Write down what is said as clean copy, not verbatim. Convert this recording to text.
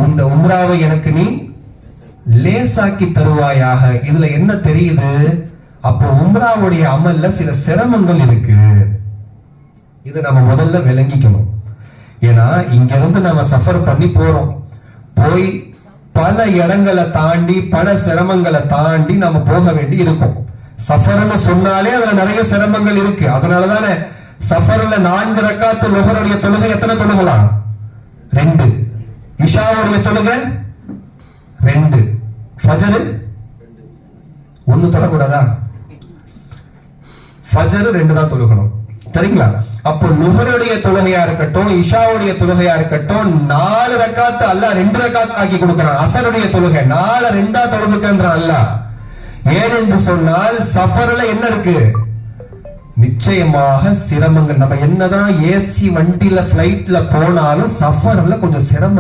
இந்த உம்ராவை எனக்கு நீ லேசாக்கி தருவாயாக. இதுல என்ன தெரியுது? அப்போ உம்ராவுடைய அமல்ல சில சிரமங்கள் இருக்கு. இது நம்ம முதல்ல விளங்கிக்கணும். ஏன்னா இங்க இருந்து நம்ம சஃபர் பண்ணி போறோம். போய் பல இடங்களை தாண்டி பல சிரமங்களை தாண்டி நம்ம போக வேண்டி இருக்கும். சஃபர்னு சொன்னாலே அதுல நிறைய சிரமங்கள் இருக்கு. அதனாலதானே சஃபர்ல 4 ரக்காத்து லுஹருடைய தொழுகை எத்தனை தொழுகலாம்? 2. இஷாவுடைய தொழுகை 2. ஃபஜர் 1 தொழக்கூடாதா? ஃபஜர் 2 தான் தொழுகணும். சரிங்களா? அப்போ லுஹருடைய தொழுகையா இருக்கட்டும், இஷாவுடைய தொழுகையா இருக்கட்டும், 4 ரக்காத்து அல்லாஹ் 2 ரக்காத் ஆக்கி கொடுக்கிறான். அசருடைய தொழுகை 4 2ஆ தொழுதுக்கன்றான் அல்லாஹ். ஏனென்று சொன்னால் சஃபர்ல என்ன இருக்கு? நிச்சயமாக சிரமங்கள். நம்ம என்னதான் ஏசி வண்டியில பிளைட்ல போனாலும் சஃபர்ல கொஞ்சம் சிரமம்.